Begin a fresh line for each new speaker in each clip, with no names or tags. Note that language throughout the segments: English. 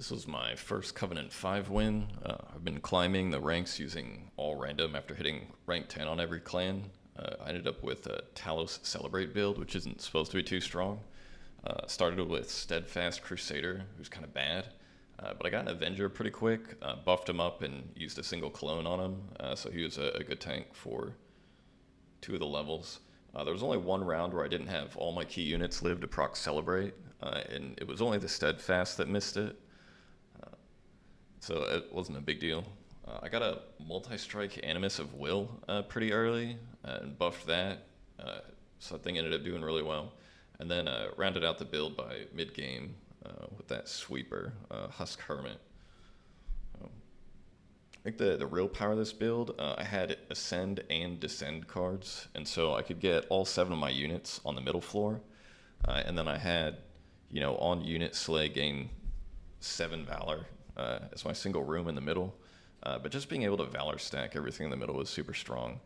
This was my first Covenant 5 win. I've been climbing the ranks using all random after hitting rank 10 on every clan. I ended up with a Talos Celebrate build, which isn't supposed to be too strong. Started with Steadfast Crusader, who's kind of bad. But I got an Avenger pretty quick, buffed him up, and used a single clone on him. So he was a good tank for 2 of the levels. There was only one round where I didn't have all my key units live to proc Celebrate, and it was only the Steadfast that missed it. So it wasn't a big deal. I got a multi-strike Animus of Will pretty early and buffed that, so that thing ended up doing really well. And then rounded out the build by mid-game with that sweeper, Husk Hermit. I think the real power of this build, I had Ascend and Descend cards, and so I could get all 7 of my units on the middle floor, and then I had, on unit Slay gain 7 Valor as my single room in the middle. But just being able to Valor stack everything in the middle was super strong.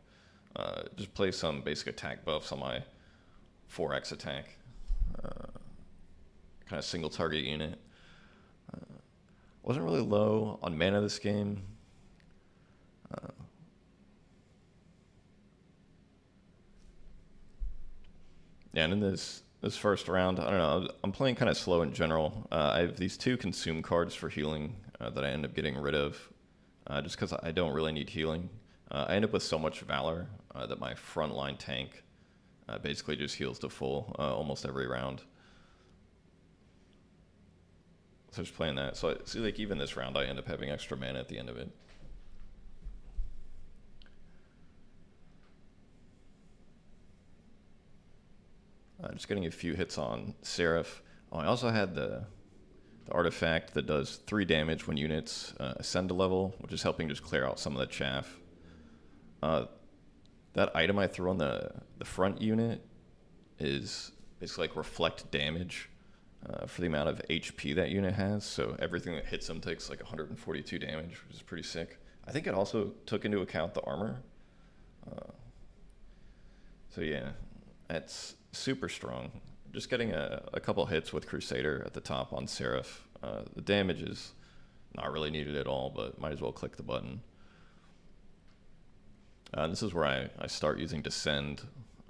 Just play some basic attack buffs on my 4x attack. Kind of single target unit. Wasn't really low on mana this game. Yeah, and in this first round, I don't know, I'm playing kind of slow in general. I have these 2 consume cards for healing that I end up getting rid of just because I don't really need healing. I end up with so much Valor that my frontline tank basically just heals to full almost every round. So just playing that. So I see, like, even this round I end up having extra mana at the end of it. Just getting a few hits on Seraph. Oh, I also had the artifact that does 3 damage when units ascend a level, which is helping just clear out some of the chaff. That item I threw on the front unit is basically like reflect damage for the amount of HP that unit has. So everything that hits them takes like 142 damage, which is pretty sick. I think it also took into account the armor. So yeah, that's super strong. Just getting a couple hits with Crusader at the top on Seraph. The damage is not really needed at all, but might as well click the button. This is where I start using Descend.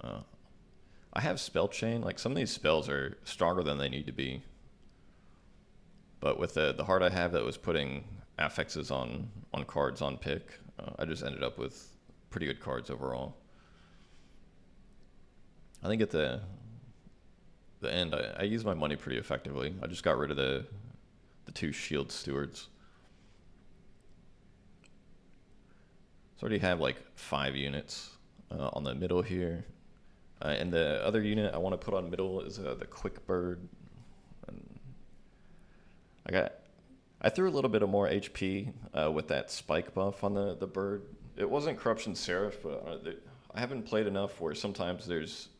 I have Spell Chain. Like, some of these spells are stronger than they need to be. But with the heart I have that was putting affixes on cards on pick, I just ended up with pretty good cards overall. I think at the end, I used my money pretty effectively. I just got rid of the 2 shield stewards. So I already have like 5 units on the middle here. And the other unit I want to put on middle is the Quick Bird. And I threw a little bit of more HP with that spike buff on the bird. It wasn't Corruption Seraph, but I haven't played enough where sometimes there's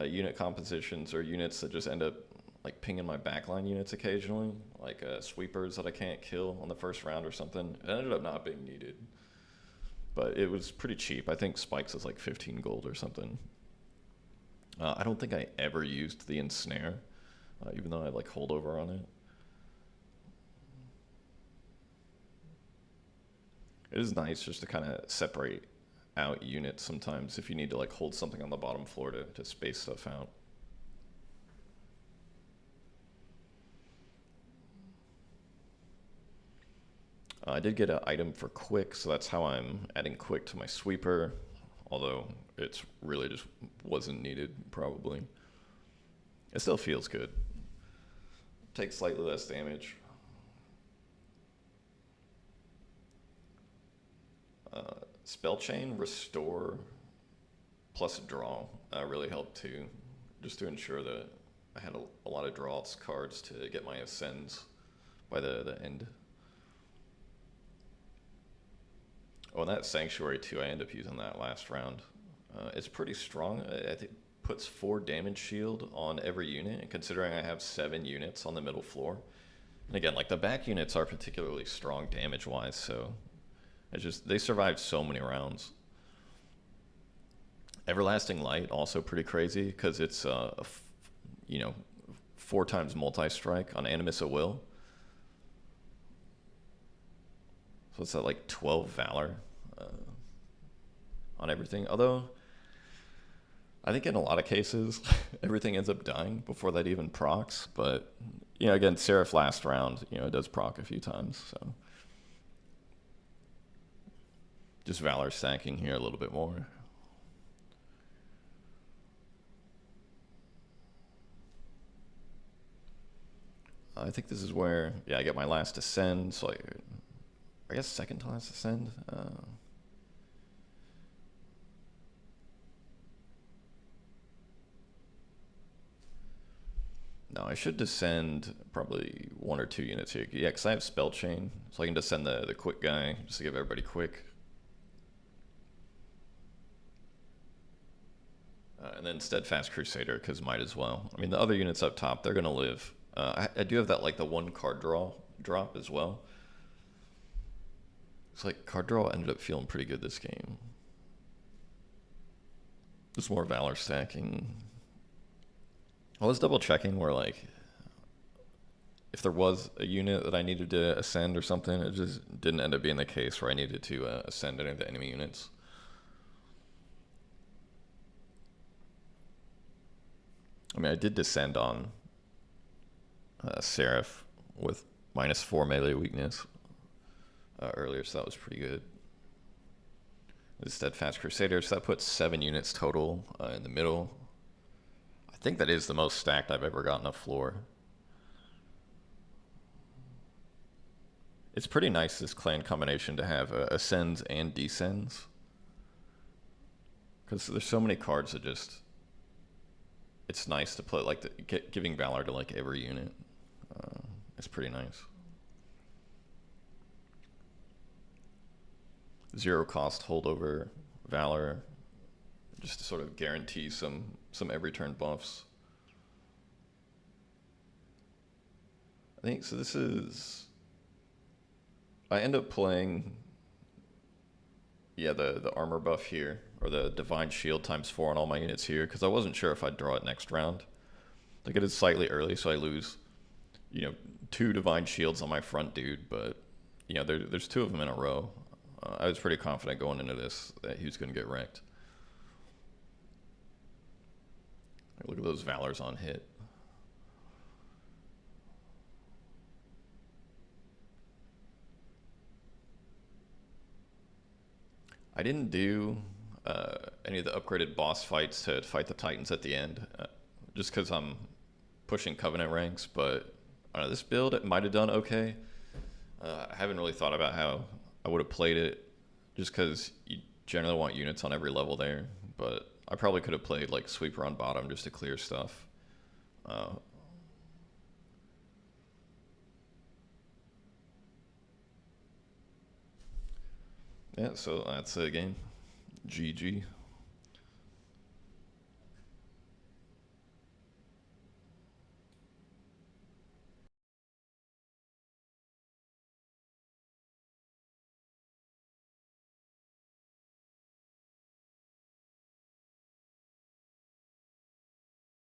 unit compositions or units that just end up like pinging my backline units occasionally, like sweepers that I can't kill on the first round or something. It ended up not being needed, but it was pretty cheap. I think Spikes is like 15 gold or something. I don't think I ever used the Ensnare, even though I had like holdover on it. It is nice just to kind of separate out units sometimes if you need to like hold something on the bottom floor to space stuff out. I did get an item for Quick, so that's how I'm adding Quick to my sweeper, although it's really just wasn't needed probably. It still feels good. Takes slightly less damage. Spell Chain, Restore, plus Draw really helped too, just to ensure that I had a lot of draws cards to get my Ascends by the end. Oh, and that Sanctuary too, I end up using that last round. It's pretty strong. I think it puts 4 damage shield on every unit, and considering I have 7 units on the middle floor. And again, like, the back units are particularly strong damage-wise, so it's just, they survived so many rounds. Everlasting Light, also pretty crazy, because it's, 4 times multi-strike on Animus of Will. So it's at like 12 Valor on everything. Although, I think in a lot of cases, everything ends up dying before that even procs. But, again, Seraph last round, it does proc a few times. So just Valor stacking here a little bit more. I think this is where, I get my last Ascend. So I guess second to last Ascend. No, I should descend probably 1 or 2 units here. Yeah, because I have Spell Chain, so I can descend the quick guy just to give everybody quick. And then Steadfast Crusader, because might as well. I mean, the other units up top, they're going to live. I do have that, like, the 1 card drop as well. It's like card draw ended up feeling pretty good this game. Just more Valor stacking. I was double checking where, like, if there was a unit that I needed to ascend or something, it just didn't end up being the case where I needed to ascend any of the enemy units. I mean, I did descend on Seraph with -4 melee weakness earlier, so that was pretty good. The Steadfast Crusader, so that puts 7 units total in the middle. I think that is the most stacked I've ever gotten a floor. It's pretty nice, this clan combination, to have ascends and descends. Because there's so many cards that just... It's nice to play, like, giving Valor to, like, every unit. It's pretty nice. 0 cost holdover Valor, just to sort of guarantee some every turn buffs. I think, so this is... I end up playing, the armor buff here, or the Divine Shield ×4 on all my units here, because I wasn't sure if I'd draw it next round. Like, it is slightly early, so I lose, 2 Divine Shields on my front dude, but, there's 2 of them in a row. I was pretty confident going into this that he was going to get wrecked. Look at those Valors on hit. I didn't do any of the upgraded boss fights to fight the Titans at the end, just because I'm pushing Covenant ranks, but this build, it might have done okay. I haven't really thought about how I would have played it, just because you generally want units on every level there, but I probably could have played like Sweeper on bottom just to clear stuff. Yeah, so that's the game. GG.